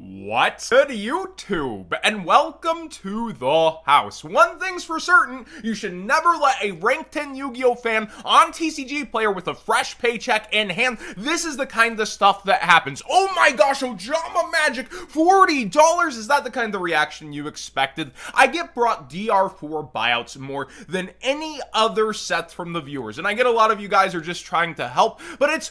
What's good, YouTube? And welcome to the house. One thing's for certain, you should never let a rank 10 Yu-Gi-Oh fan on TCG player with a fresh paycheck in hand. This is the kind of stuff that happens. Oh my gosh, Ojama Magic, $40! Is that the kind of reaction you expected? I get brought DR4 buyouts more than any other set from the viewers, and I get a lot of you guys are just trying to help, but it's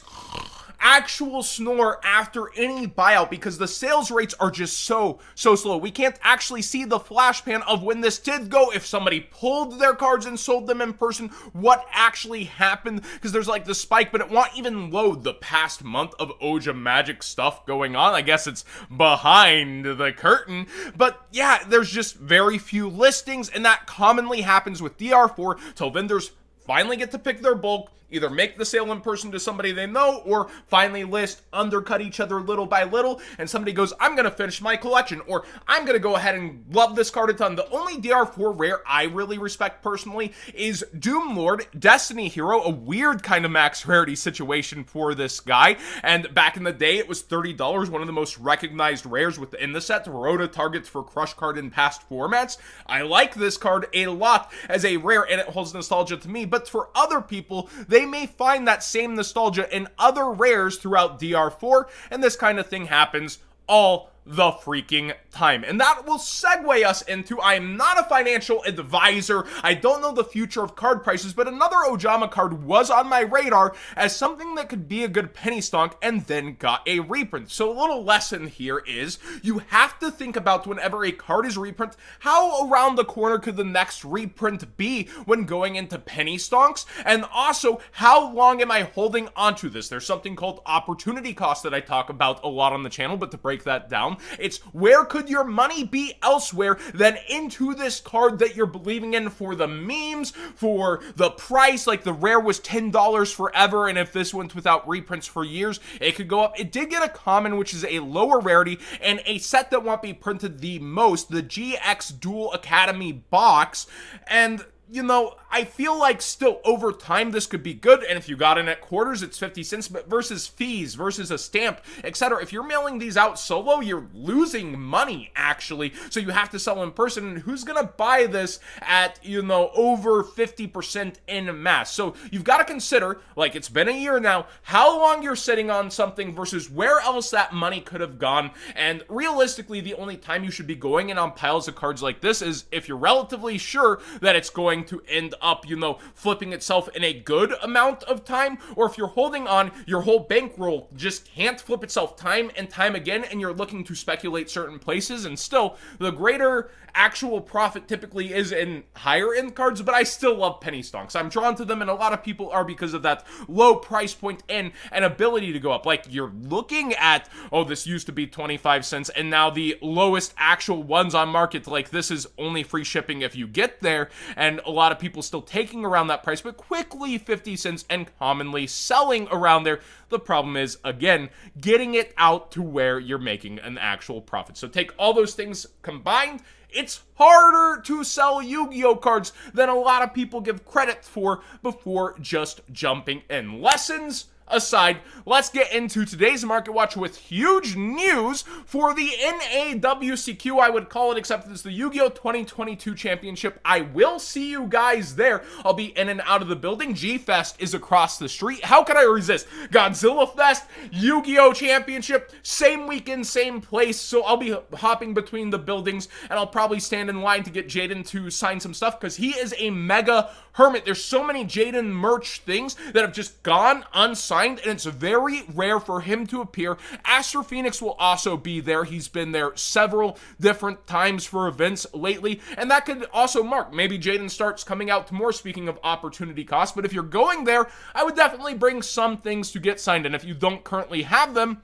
actual snore after any buyout because the sales rates are just so slow. We can't actually see the flash pan of when this did go, if somebody pulled their cards and sold them in person, what actually happened, because there's like the spike, but it won't even load the past month of Oja Magic stuff going on. I guess it's behind the curtain, but yeah, there's just very few listings, and that commonly happens with DR4 till vendors finally get to pick their bulk, either make the sale in person to somebody they know, or finally list, undercut each other little by little, and somebody goes, I'm gonna finish my collection, or I'm gonna go ahead and love this card a ton. The only DR4 rare I really respect personally is Doom Lord, Destiny Hero, a weird kind of max rarity situation for this guy, and back in the day it was $30, one of the most recognized rares within the set, Rota targets for Crush card in past formats. I like this card a lot as a rare, and it holds nostalgia to me, but for other people, they may find that same nostalgia in other rares throughout DR4, and this kind of thing happens all the freaking time. And that will segue us into, I'm not a financial advisor, I don't know the future of card prices, but another Ojama card was on my radar as something that could be a good penny stonk and then got a reprint. So a little lesson here is, you have to think about whenever a card is reprint, how around the corner could the next reprint be when going into penny stonks, and also how long am I holding onto this? There's something called opportunity cost that I talk about a lot on the channel, but to break that down, it's where could your money be elsewhere than into this card that you're believing in for the memes, for the price. Like the rare was $10 forever, and if this went without reprints for years, it could go up. It did get a common, which is a lower rarity, and a set that won't be printed the most, the GX Dual Academy box, and you know, I feel like still over time this could be good, and if you got in at quarters, it's 50 cents, but versus fees, versus a stamp, etc. If you're mailing these out solo, you're losing money, actually, so you have to sell in person, and who's gonna buy this at, you know, over 50% in mass? So you've got to consider, like, it's been a year now, how long you're sitting on something versus where else that money could have gone, and realistically, the only time you should be going in on piles of cards like this is if you're relatively sure that it's going to end up, you know, flipping itself in a good amount of time, or if you're holding on, your whole bankroll just can't flip itself time and time again, and you're looking to speculate certain places, and still, the greater actual profit typically is in higher end cards, but I still love penny stonks. I'm drawn to them, and a lot of people are because of that low price point in and ability to go up. Like, you're looking at, oh, this used to be 25 cents, and now the lowest actual ones on market, like, this is only free shipping if you get there, and a lot of people still taking around that price, but quickly 50 cents and commonly selling around there. The problem is, again, getting it out to where you're making an actual profit. So take all those things combined, it's harder to sell Yu-Gi-Oh cards than a lot of people give credit for before just jumping in. Lessons aside, let's get into today's Market Watch with huge news for the NAWCQ, I would call it, except it's the Yu-Gi-Oh 2022 Championship. I will see you guys there. I'll be in and out of the building. G-Fest is across the street. How could I resist? Godzilla Fest, Yu-Gi-Oh Championship, same weekend, same place, so I'll be hopping between the buildings, and I'll probably stand in line to get Jaden to sign some stuff, because he is a mega hermit. There's so many Jaden merch things that have just gone unsigned, and it's very rare for him to appear. Aster Phoenix will also be there. He's been there several different times for events lately, and that could also mark maybe Jaden starts coming out to more, speaking of opportunity cost. But if you're going there, I would definitely bring some things to get signed, and if you don't currently have them,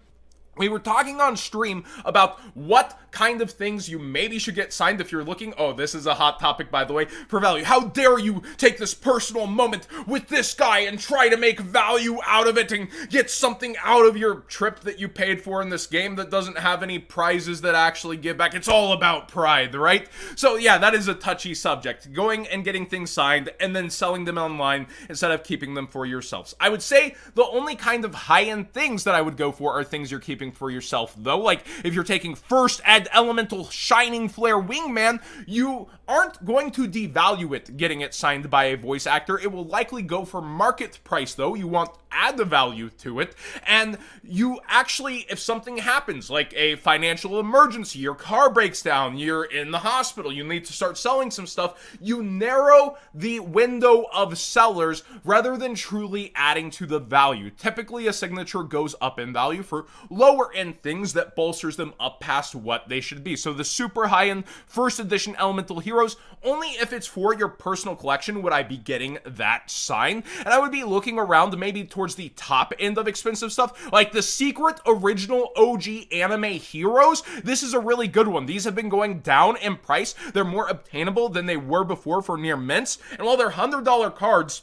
we were talking on stream about what kind of things you maybe should get signed if you're looking. Oh, this is a hot topic, by the way, for value. How dare you take this personal moment with this guy and try to make value out of it and get something out of your trip that you paid for in this game that doesn't have any prizes that actually give back. It's all about pride, right? So yeah, that is a touchy subject. Going and getting things signed and then selling them online instead of keeping them for yourselves. I would say the only kind of high-end things that I would go for are things you're keeping something for yourself, though. Like, if you're taking first Ed Elemental Shining Flare Wingman, you aren't going to devalue it getting it signed by a voice actor. It will likely go for market price, though. You want to add the value to it, and you actually, if something happens, like a financial emergency, your car breaks down, you're in the hospital, you need to start selling some stuff, you narrow the window of sellers rather than truly adding to the value. Typically, a signature goes up in value for lower end things that bolsters them up past what they should be. So the super high end first edition elemental heroes, only if it's for your personal collection would I be getting that sign, and I would be looking around maybe towards the top end of expensive stuff, like the secret original OG anime heroes. This is a really good one. These have been going down in price. They're more obtainable than they were before for near mints, and while they're $100 cards,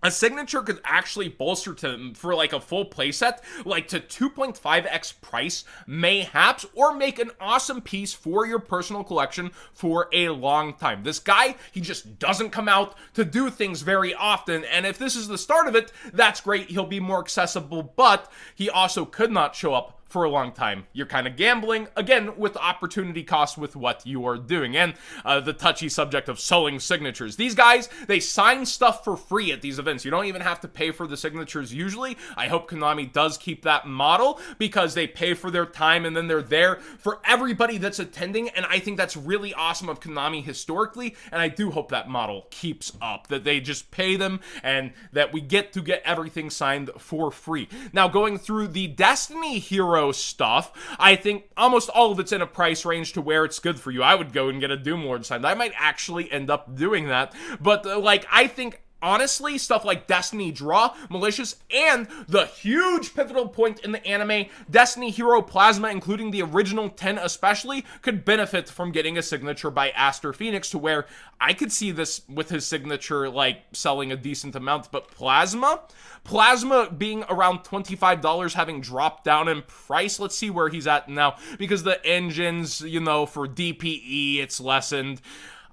a signature could actually bolster to them for like a full playset, like to 2.5x price, mayhaps, or make an awesome piece for your personal collection for a long time. This guy, he just doesn't come out to do things very often, and if this is the start of it, that's great. He'll be more accessible, but he also could not show up for a long time. You're kind of gambling, again, with opportunity cost with what you are doing, and the touchy subject of selling signatures. These guys, they sign stuff for free at these events. You don't even have to pay for the signatures usually. I hope Konami does keep that model, because they pay for their time and then they're there for everybody that's attending, and I think that's really awesome of Konami historically, and I do hope that model keeps up, that they just pay them and that we get to get everything signed for free. Now, going through the Destiny Hero stuff, I think almost all of it's in a price range to where it's good for you. I would go and get a Doom Lord signed. I might actually end up doing that, but like, I think honestly, stuff like Destiny Draw, Malicious, and the huge pivotal point in the anime, Destiny Hero Plasma, including the original 10 especially, could benefit from getting a signature by Aster Phoenix, to where I could see this with his signature, like, selling a decent amount. But Plasma being around $25, having dropped down in price. Let's see where he's at now, because the engines, you know, for DPE, it's lessened.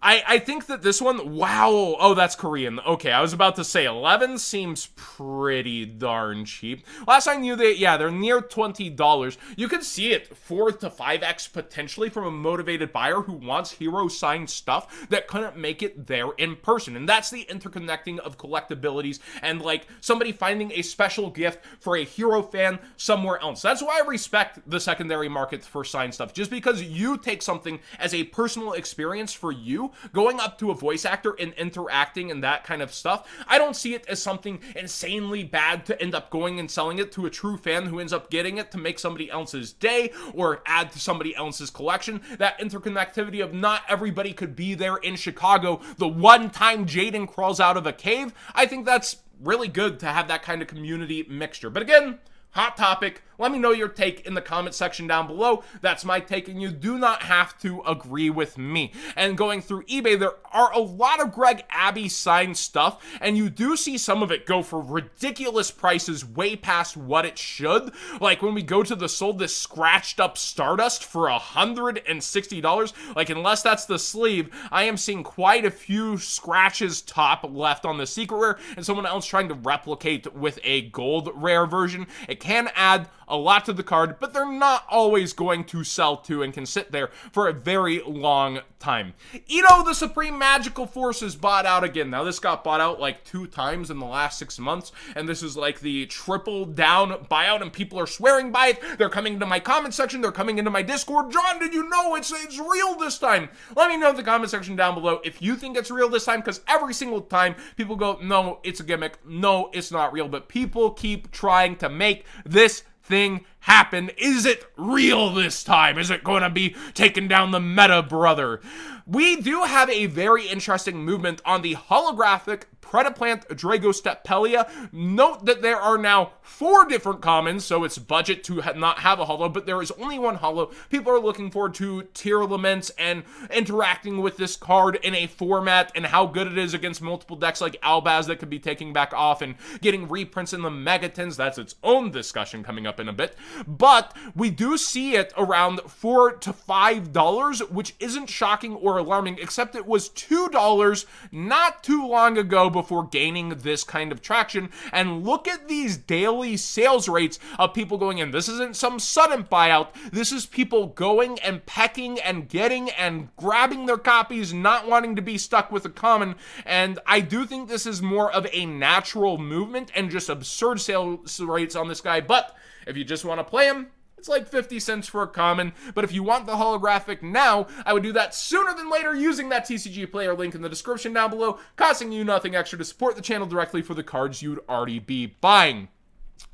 I think that this one, wow, oh, that's Korean. Okay, I was about to say 11 seems pretty darn cheap. Last I knew that, yeah, they're near $20. You could see it 4 to 5x potentially from a motivated buyer who wants hero signed stuff that couldn't make it there in person. And that's the interconnecting of collectabilities and like somebody finding a special gift for a hero fan somewhere else. That's why I respect the secondary market for signed stuff. Just because you take something as a personal experience for you, going up to a voice actor and interacting and that kind of stuff, I don't see it as something insanely bad to end up going and selling it to a true fan who ends up getting it to make somebody else's day or add to somebody else's collection. That interconnectivity of not everybody could be there in Chicago the one time Jaden crawls out of a cave, I think that's really good to have that kind of community mixture. But again, hot topic. Let me know your take in the comment section down below. That's my take, and you do not have to agree with me. And going through eBay, there are a lot of Greg Abbey signed stuff, and you do see some of it go for ridiculous prices way past what it should. Like when we go to the sold this scratched up Stardust for $160, like unless that's the sleeve, I am seeing quite a few scratches top left on the secret rare, and someone else trying to replicate with a gold rare version. It can add a lot to the card, but they're not always going to sell to and can sit there for a very long time. Ito the Supreme Magical Force is bought out again. Now, this got bought out like 2 times in the last 6 months, and this is like the triple down buyout, and people are swearing by it. They're coming into my comment section. They're coming into my Discord. John, did you know it's real this time? Let me know in the comment section down below if you think it's real this time, because every single time people go, no, it's a gimmick. No, it's not real. But people keep trying to make this thing happen. Is it real this time? Is it going to be taking down the meta brother? We do have a very interesting movement on the holographic Predaplant Dragostepelia. Note that there are now 4 different commons, so it's budget to not have a holo, but there is only 1 holo. People are looking forward to tier laments and interacting with this card in a format and how good it is against multiple decks like Albaz that could be taking back off and getting reprints in the Megatons. That's its own discussion coming up in a bit. but we do see it around $4 to $5, which isn't shocking or alarming, except it was $2 not too long ago before gaining this kind of traction. And look at these daily sales rates of people going in. This isn't some sudden buyout. This is people going and pecking and getting and grabbing their copies, not wanting to be stuck with a common. And I do think this is more of a natural movement and just absurd sales rates on this guy. But if you just want to play him, it's like 50 cents for a common. But if you want the holographic now, I would do that sooner than later using that TCG player link in the description down below, costing you nothing extra to support the channel directly for the cards you'd already be buying.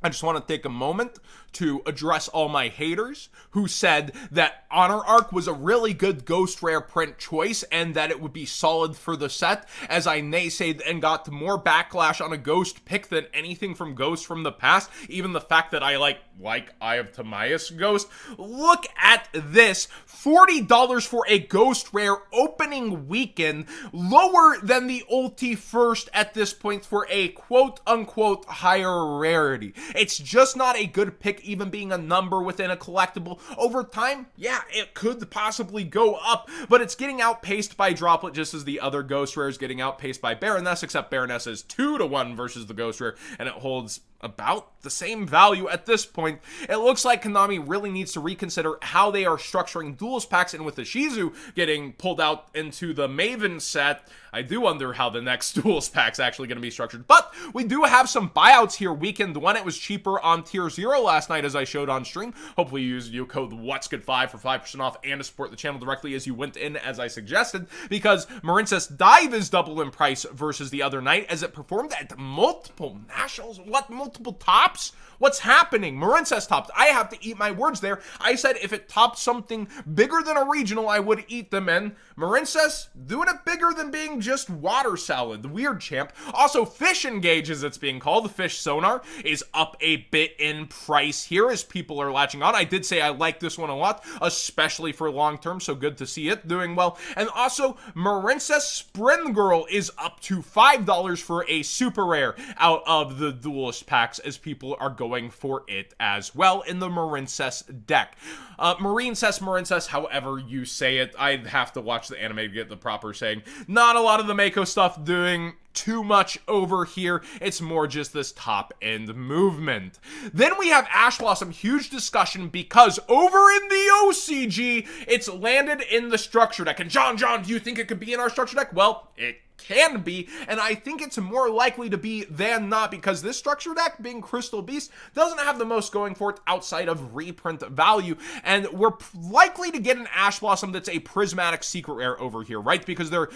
I just want to take a moment to address all my haters who said that Honor Arc was a really good Ghost Rare print choice and that it would be solid for the set, as I naysayed and got more backlash on a Ghost pick than anything from Ghost from the past. Even the fact that I like Eye of Timaeus Ghost. Look at this. $40 for a Ghost Rare opening weekend, lower than the ulti first at this point for a quote-unquote higher rarity. It's just not a good pick, even being a number within a collectible. Over time, yeah, it could possibly go up, but it's getting outpaced by Droplet just as the other Ghost Rare is getting outpaced by Baroness, except Baroness is 2-1 versus the Ghost Rare, and it holds about the same value at this point. It looks like Konami really needs to reconsider how they are structuring duelist packs, and with the Shizu getting pulled out into the Maven set, I do wonder how the next duelist pack's actually going to be structured. But we do have some buyouts here weekend one. It was cheaper on tier 0 last night, as I showed on stream. Hopefully you used your code WhatsGood5 for 5% off and to support the channel directly as you went in, as I suggested, because Marincess Dive is double in price versus the other night, as it performed at multiple nationals. What, multiple tops? What's happening? Marincess topped. I have to eat my words there. I said if it topped something bigger than a regional, I would eat them in. Marincess doing it bigger than being just water salad, the weird champ. Also, Fish Engage, as it's being called, the Fish Sonar, is up a bit in price here as people are latching on. I did say I like this one a lot, especially for long term, so good to see it doing well. And also, Marincess Sprint Girl is up to $5 for a super rare out of the duelist packs, as people are going for it as well in the Marincess deck. Marincess, however you say it. I'd have to watch the anime to get the proper saying. Not a lot of the Mako stuff doing too much over here. It's more just this top end movement. Then we have Ash Blossom. Huge discussion because over in the OCG, it's landed in the structure deck. And John, do you think it could be in our structure deck? Well, it can be, and I think it's more likely to be than not, because this structure deck, being Crystal Beast, doesn't have the most going for it outside of reprint value, and we're likely to get an Ash Blossom that's a prismatic secret rare over here, right? Because they're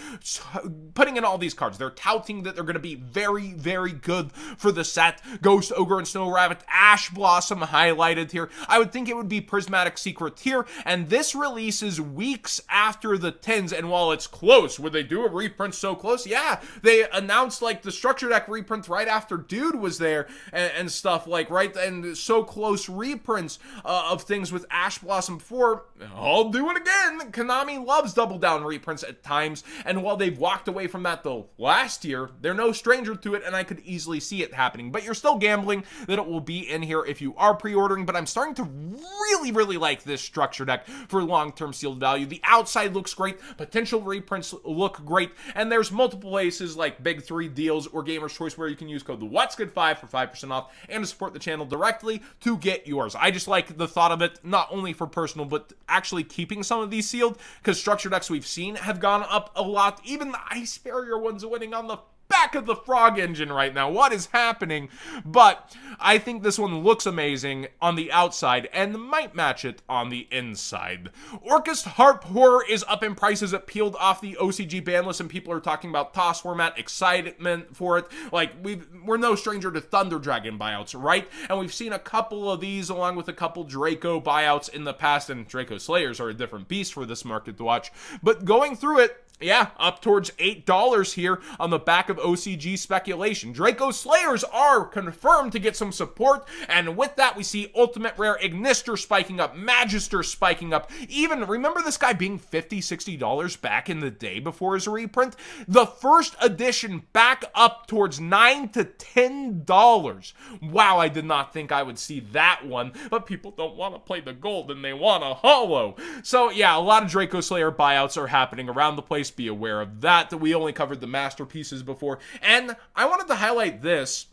putting in all these cards. They're touting that they're going to be very, very good for the set. Ghost Ogre and Snow Rabbit, Ash Blossom highlighted here. I would think it would be prismatic secret here, and this releases weeks after the 10s, and while it's close, would they do a reprint so close? Yeah, they announced like the structure deck reprint right after Dude was there and stuff, like, right, and so close reprints of things with Ash Blossom before. I'll do it again. Konami loves double down reprints at times, and while they've walked away from that the last year, they're no stranger to it, and I could easily see it happening. But you're still gambling that it will be in here if you are pre-ordering. But I'm starting to really like this structure deck for long-term sealed value. The outside looks great, potential reprints look great, and there's multiple places like Big 3 Deals or Gamer's Choice where you can use code WhatsGood5 for 5% off and to support the channel directly to get yours. I just like the thought of it, not only for personal, but actually keeping some of these sealed, because structure decks we've seen have gone up a lot. Even the Ice Barrier one's winning on the back of the Frog Engine right now. What is happening? But I think this one looks amazing on the outside and might match it on the inside. Orcust Harp Horror is up in prices. It peeled off the OCG ban list, and people are talking about TOS format, excitement for it. Like, we're no stranger to Thunder Dragon buyouts, right? And we've seen a couple of these along with a couple Draco buyouts in the past, and Draco Slayers are a different beast for this market to watch. But going through it, Yeah, up towards $8 here on the back of OCG speculation. Draco Slayers are confirmed to get some support, and with that we see Ultimate Rare Ignister spiking up, Magister spiking up. Even, remember this guy being $50, $60 back in the day before his reprint? The first edition back up towards $9 to $10. Wow, I did not think I would see that one, but people don't want to play the gold and they want a holo. So yeah, a lot of Draco Slayer buyouts are happening around the place. Be aware of that. We only covered the masterpieces before. And I wanted to highlight this.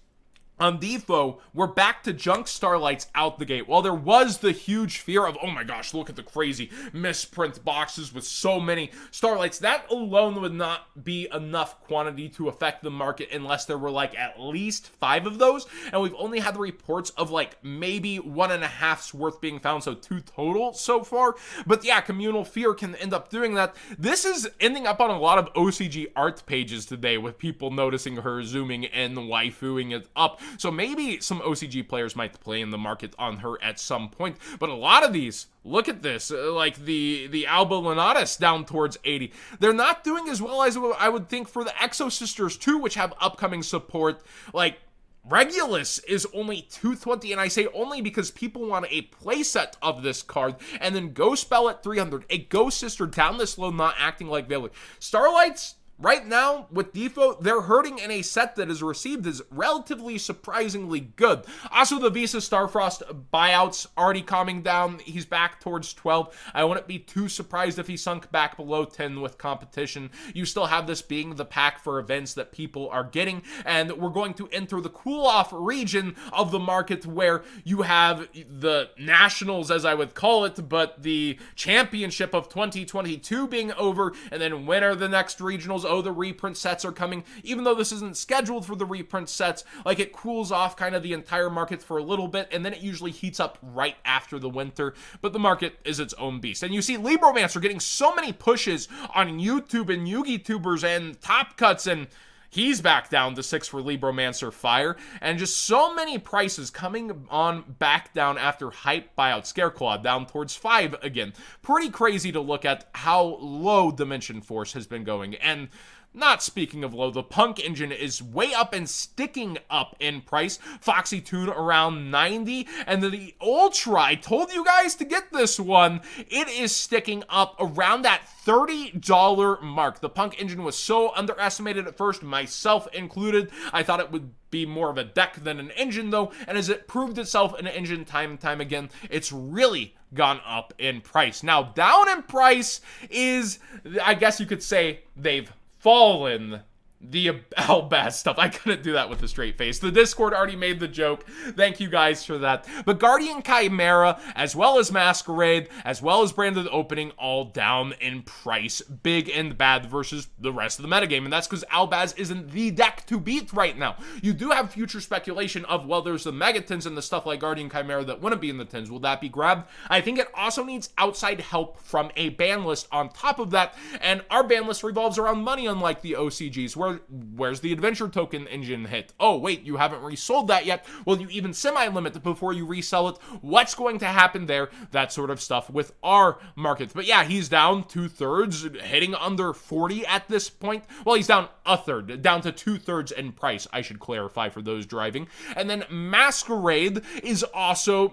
On Defo, we're back to junk Starlights out the gate. While there was the huge fear of, oh my gosh, look at the crazy misprint boxes with so many Starlights, that alone would not be enough quantity to affect the market unless there were like at least 5 of those. And we've only had the reports of like maybe 1.5's worth being found, so 2 total so far. But yeah, communal fear can end up doing that. This is ending up on a lot of OCG art pages today with people noticing her zooming and waifooing it up. So maybe some OCG players might play in the market on her at some point. But a lot of these, look at this, like the Alba Lenatus down towards 80. They're not doing as well as I would think for the Exo Sisters too, which have upcoming support. Like, Regulus is only 220, and I say only because people want a playset of this card, and then Ghost Spell at 300. A Ghost Sister down this low, not acting like Veiler. Starlights, right now, with Defo, they're hurting in a set that is received as relatively surprisingly good. Also, the Visa Starfrost buyouts already calming down. He's back towards 12. I wouldn't be too surprised if he sunk back below 10 with competition. You still have this being the pack for events that people are getting, and we're going to enter the cool-off region of the market where you have the Nationals, as I would call it, but the Championship of 2022 being over, and then when are the next regionals? Oh, the reprint sets are coming. Even though this isn't scheduled for the reprint sets, like it cools off kind of the entire market for a little bit, and then it usually heats up right after the winter. But the market is its own beast. And you see Libromancer getting so many pushes on YouTube and Yugi tubers and Top Cuts, and he's back down to 6 for Libromancer Fire, and just so many prices coming on back down after hype buyout. Scareclaw down towards 5 again. Pretty crazy to look at how low Dimension Force has been going. And not speaking of low, the Punk Engine is way up and sticking up in price. Foxy Tune around 90. And the Ultra, I told you guys to get this one. It is sticking up around that $30 mark. The Punk Engine was so underestimated at first, myself included. I thought it would be more of a deck than an engine though, and as it proved itself an engine time and time again, it's really gone up in price. Now, down in price is, I guess you could say, they've fallen. The Albaz stuff. I couldn't do that with a straight face. The Discord already made the joke. Thank you guys for that. But Guardian Chimera, as well as Masquerade, as well as Branded Opening, all down in price. Big and bad versus the rest of the metagame. And that's because Albaz isn't the deck to beat right now. You do have future speculation of, well, there's the Megatins and the stuff like Guardian Chimera that wouldn't be in the tins. Will that be grabbed? I think it also needs outside help from a ban list on top of that. And our ban list revolves around money, unlike the OCGs, where's the adventure token engine hit? Oh, wait, you haven't resold that yet. Will you even semi-limit it before you resell it? What's going to happen there? That sort of stuff with our markets. But yeah, he's down 2/3, hitting under 40 at this point. Well, he's down a third, down to 2/3 in price, I should clarify for those driving. And then Masquerade is also,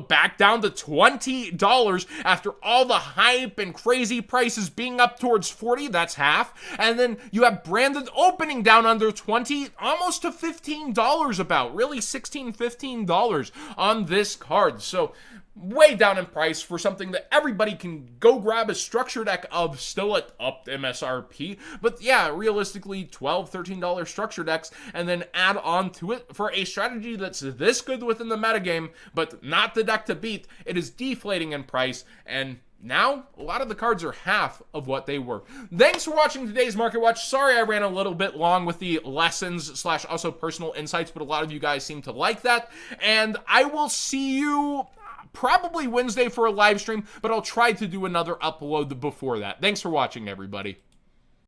back down to $20 after all the hype and crazy prices being up towards 40. That's half. And then you have Branded Opening down under 20, almost to $15 about. Really $16, $15 on this card. So way down in price for something that everybody can go grab a structure deck of, still at up MSRP. But yeah, realistically, $12, $13 structure decks, and then add on to it for a strategy that's this good within the metagame, but not the deck to beat. It is deflating in price, and now, a lot of the cards are half of what they were. Thanks for watching today's Market Watch. Sorry I ran a little bit long with the lessons / also personal insights, but a lot of you guys seem to like that. And I will see you probably Wednesday for a live stream, but I'll try to do another upload before that. Thanks for watching, everybody.